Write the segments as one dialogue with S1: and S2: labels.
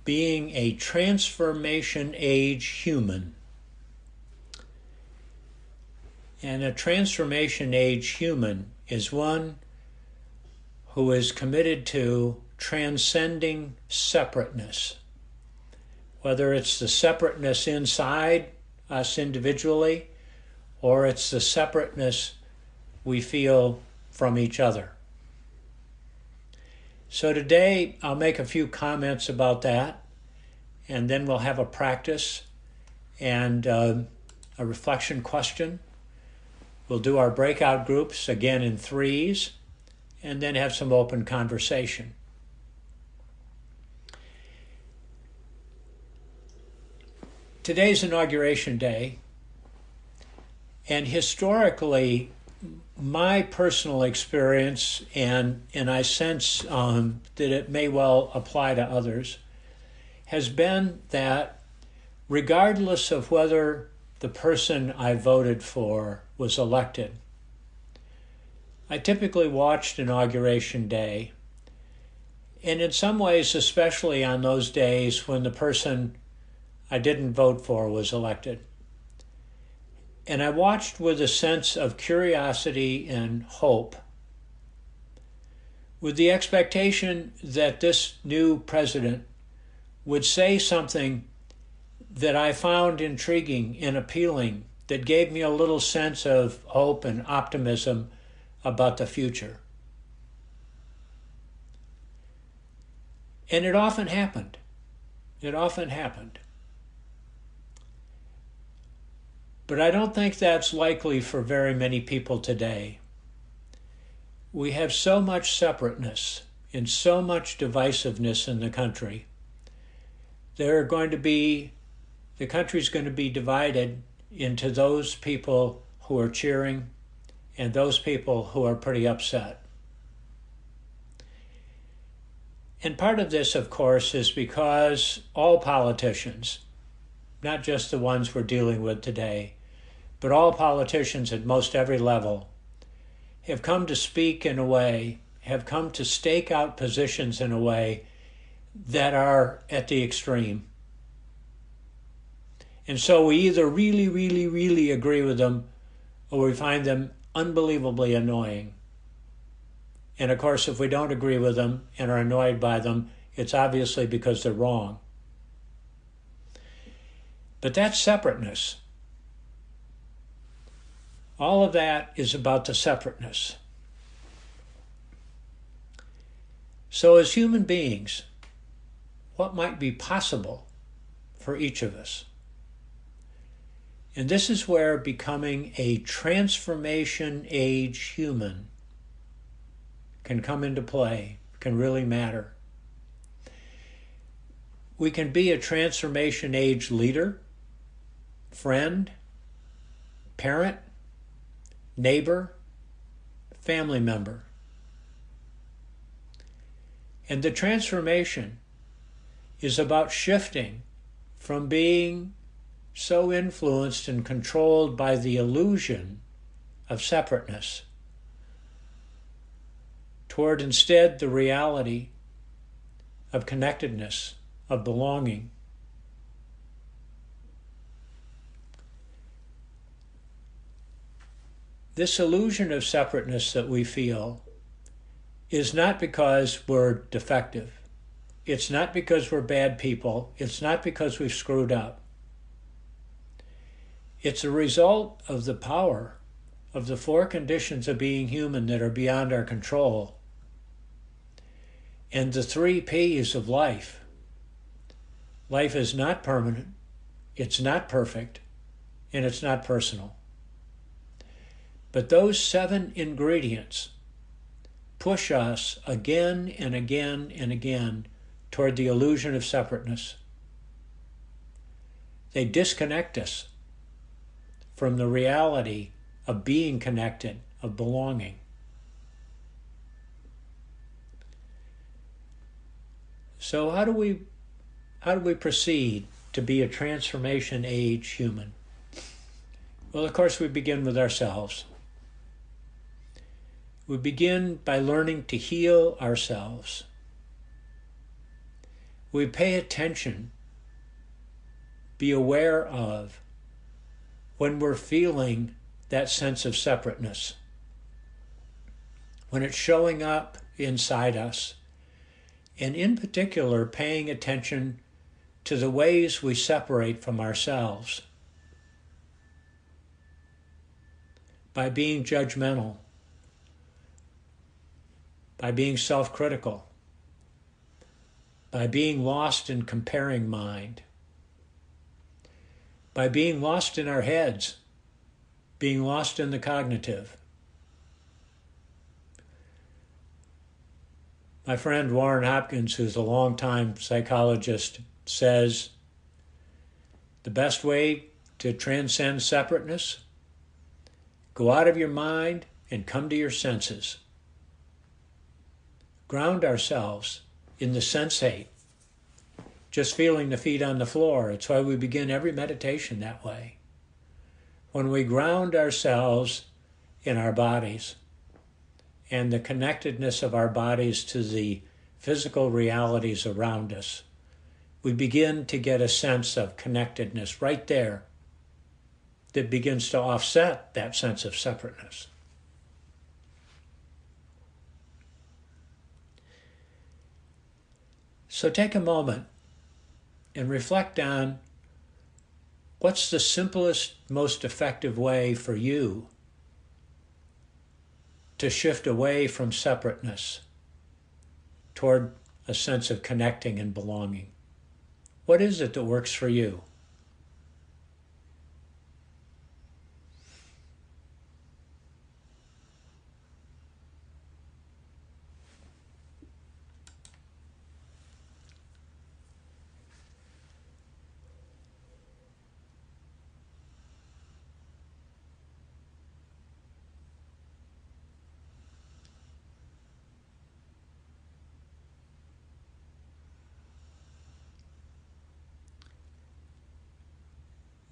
S1: being a transformation age human. And a transformation age human is one who is committed to transcending separateness, whether it's the separateness inside us individually or it's the separateness we feel from each other. So today I'll make a few comments about that, and then we'll have a practice and a reflection question. We'll do our breakout groups again in threes, and then have some open conversation. Today's Inauguration Day, and historically, my personal experience, and I sense that it may well apply to others, has been that regardless of whether the person I voted for was elected, I typically watched Inauguration Day, and in some ways, especially on those days when the person I didn't vote for was elected. And I watched with a sense of curiosity and hope, with the expectation that this new president would say something that I found intriguing and appealing, that gave me a little sense of hope and optimism about the future. And it often happened. It often happened. But I don't think that's likely for very many people today. We have so much separateness and so much divisiveness in the country. The country's going to be divided into those people who are cheering and those people who are pretty upset. And part of this, of course, is because all politicians, not just the ones we're dealing with today, but all politicians at most every level, have come to speak in a way, have come to stake out positions in a way that are at the extreme. And so we either really, really, really agree with them, or we find them unbelievably annoying. And of course, if we don't agree with them and are annoyed by them, it's obviously because they're wrong. But that's separateness. All of that is about the separateness. So as human beings, what might be possible for each of us? And this is where becoming a transformation age human can come into play, can really matter. We can be a transformation age leader, friend, parent, neighbor, family member. And the transformation is about shifting from being so influenced and controlled by the illusion of separateness toward instead the reality of connectedness, of belonging. This illusion of separateness that we feel is not because we're defective. It's not because we're bad people. It's not because we've screwed up. It's a result of the power of the four conditions of being human that are beyond our control, and the 3 P's of life. Life is not permanent, it's not perfect, and it's not personal. But those 7 ingredients push us again and again and again toward the illusion of separateness. They disconnect us from the reality of being connected, of belonging. So how do we proceed to be a transformation age human? Well, of course, we begin with ourselves. We begin by learning to heal ourselves. we pay attention, be aware of when we're feeling that sense of separateness, when it's showing up inside us, and in particular paying attention to the ways we separate from ourselves by being judgmental, by being self-critical, by being lost in comparing mind, by being lost in our heads, being lost in the cognitive. My friend Warren Hopkins, who's a longtime psychologist, says the best way to transcend separateness, go out of your mind and come to your senses. Ground ourselves in the sensate, just feeling the feet on the floor. It's why we begin every meditation that way. When we ground ourselves in our bodies and the connectedness of our bodies to the physical realities around us, we begin to get a sense of connectedness right there that begins to offset that sense of separateness. So take a moment and reflect on what's the simplest, most effective way for you to shift away from separateness toward a sense of connecting and belonging. What is it that works for you?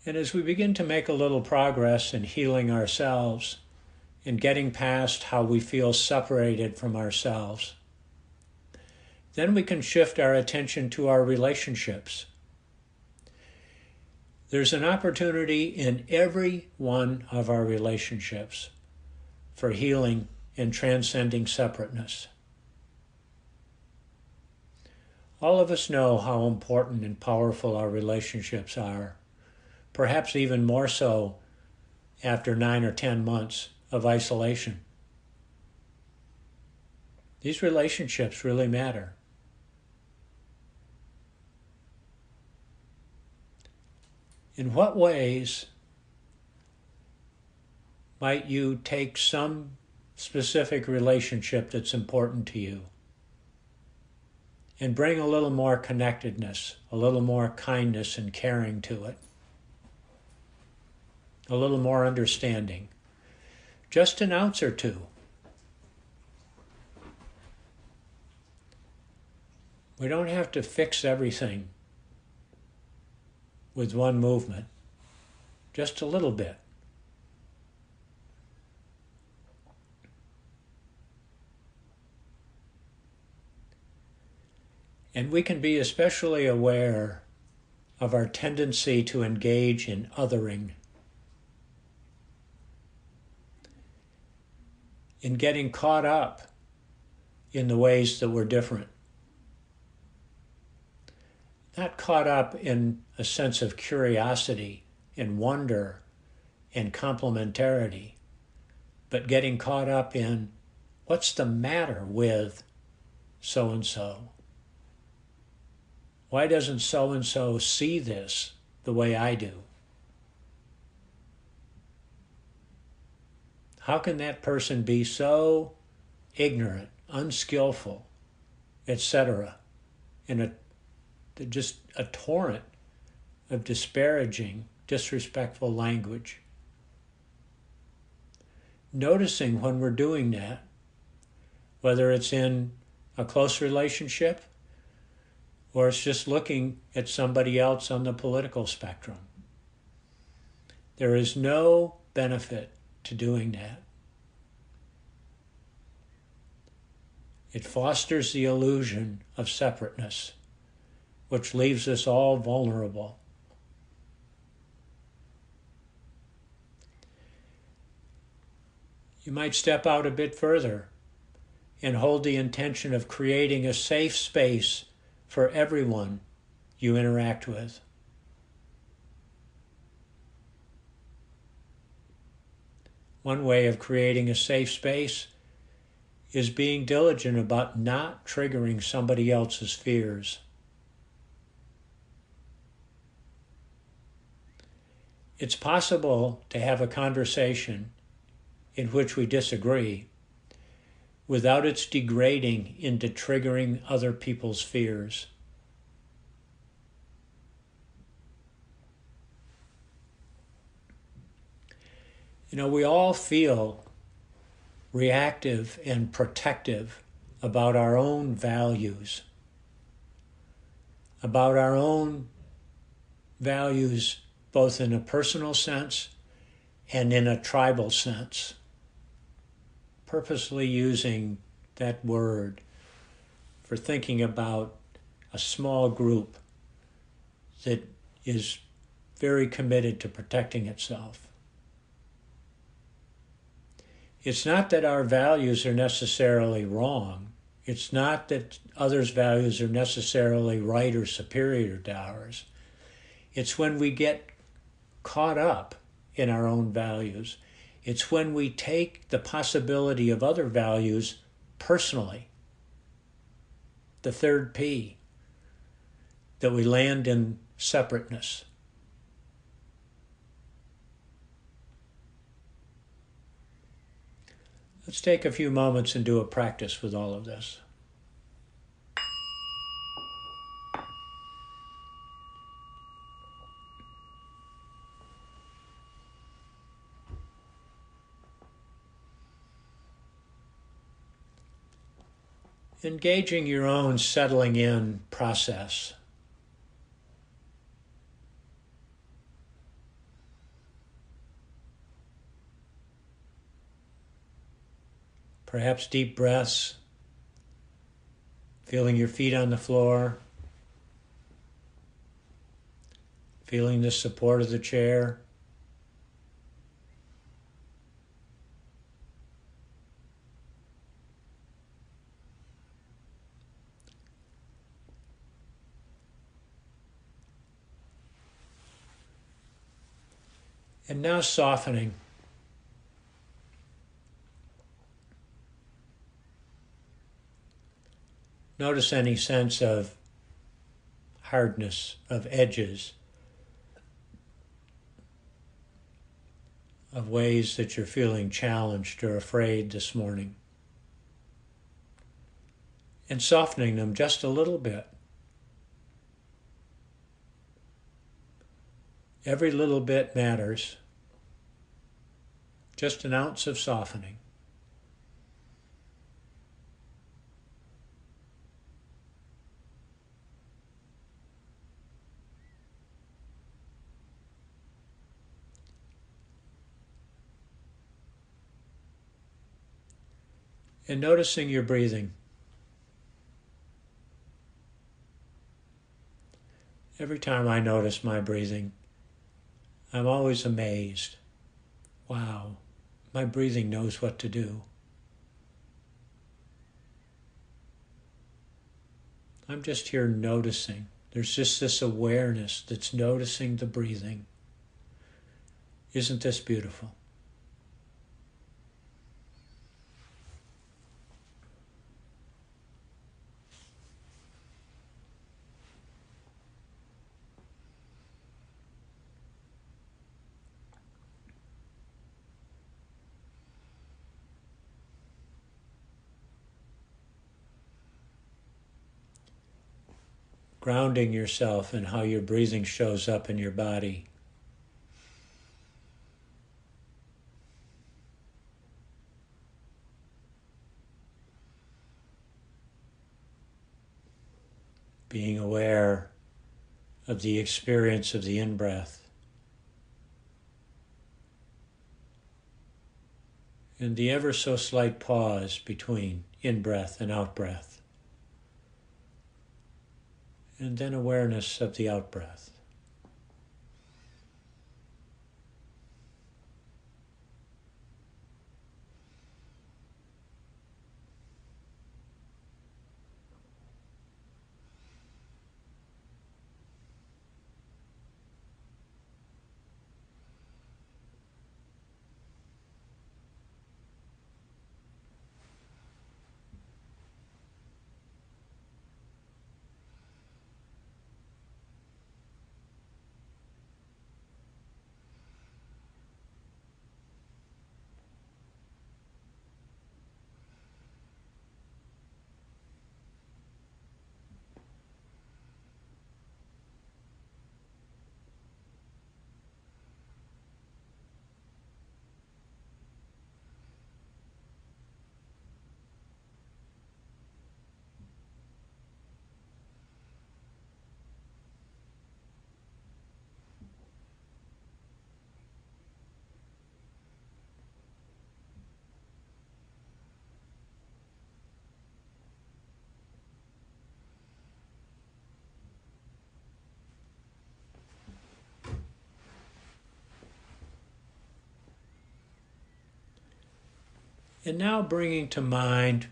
S1: And as we begin to make a little progress in healing ourselves, in getting past how we feel separated from ourselves, then we can shift our attention to our relationships. There's an opportunity in every one of our relationships for healing and transcending separateness. All of us know how important and powerful our relationships are. Perhaps even more so after 9 or 10 months of isolation. These relationships really matter. In what ways might you take some specific relationship that's important to you and bring a little more connectedness, a little more kindness and caring to it? A little more understanding. Just an ounce or two. We don't have to fix everything with one movement. Just a little bit. And we can be especially aware of our tendency to engage in othering, in getting caught up in the ways that we're different. Not caught up in a sense of curiosity and wonder and complementarity, but getting caught up in what's the matter with so-and-so? Why doesn't so-and-so see this the way I do? How can that person be so ignorant, unskillful, etc., in just a torrent of disparaging, disrespectful language? Noticing when we're doing that, whether it's in a close relationship or it's just looking at somebody else on the political spectrum. There is no benefit to doing that. It fosters the illusion of separateness which leaves us all vulnerable. You might step out a bit further and hold the intention of creating a safe space for everyone you interact with. One way of creating a safe space is being diligent about not triggering somebody else's fears. It's possible to have a conversation in which we disagree without its degrading into triggering other people's fears. You know, we all feel reactive and protective about our own values, both in a personal sense and in a tribal sense. Purposely using that word for thinking about a small group that is very committed to protecting itself. It's not that our values are necessarily wrong. It's not that others' values are necessarily right or superior to ours. It's when we get caught up in our own values. It's when we take the possibility of other values personally, the third P, that we land in separateness. Let's take a few moments and do a practice with all of this. Engaging your own settling in process. Perhaps deep breaths, feeling your feet on the floor, feeling the support of the chair. And now softening. Notice any sense of hardness, of edges, of ways that you're feeling challenged or afraid this morning. And softening them just a little bit. Every little bit matters. Just an ounce of softening. And noticing your breathing. Every time I notice my breathing, I'm always amazed. Wow, my breathing knows what to do. I'm just here noticing. There's just this awareness that's noticing the breathing. Isn't this beautiful? Grounding yourself in how your breathing shows up in your body. Being aware of the experience of the in-breath and the ever so slight pause between in-breath and out-breath. and then awareness of the out-breath. And now bringing to mind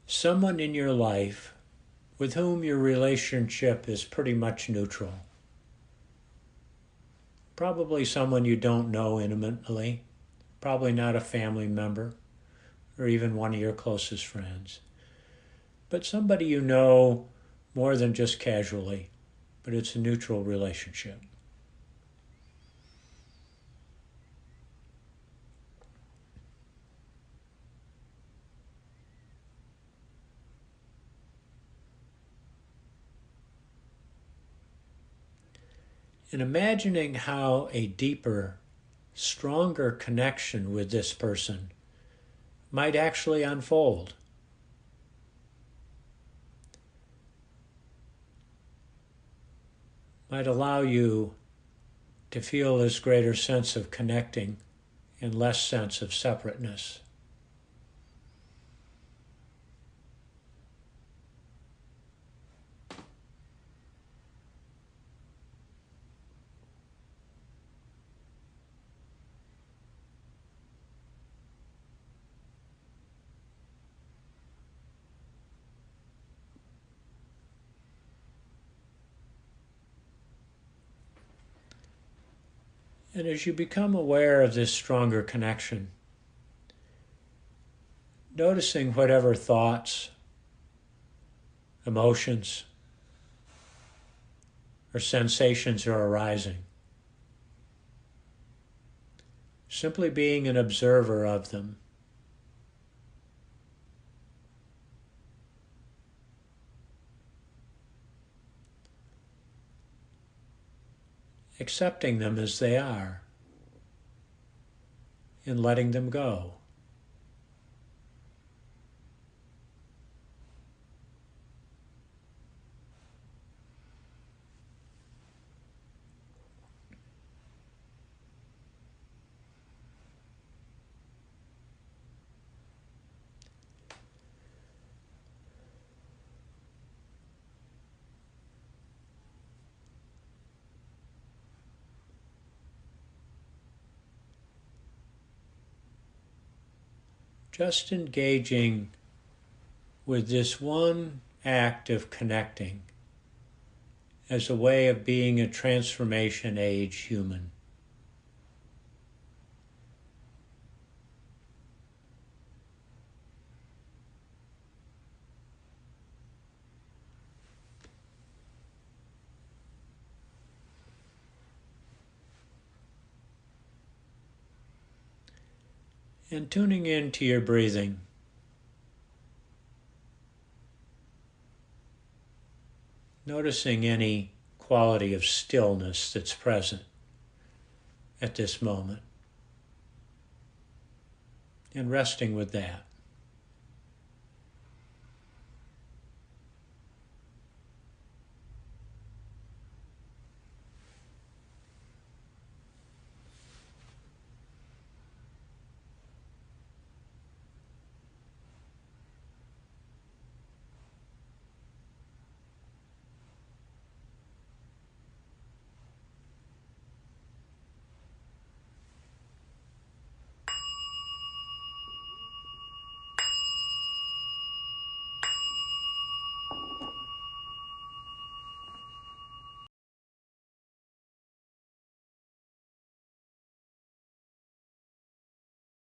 S1: someone in your life with whom your relationship is pretty much neutral. Probably someone you don't know intimately, probably not a family member or even one of your closest friends, but somebody you know more than just casually, but it's a neutral relationship. And imagining how a deeper, stronger connection with this person might actually unfold. Might allow you to feel this greater sense of connecting and less sense of separateness. And as you become aware of this stronger connection, noticing whatever thoughts, emotions, or sensations are arising, simply being an observer of them. Accepting them as they are and letting them go. Just engaging with this one act of connecting as a way of being a transformation age human. And tuning into your breathing. Noticing any quality of stillness that's present at this moment. And resting with that.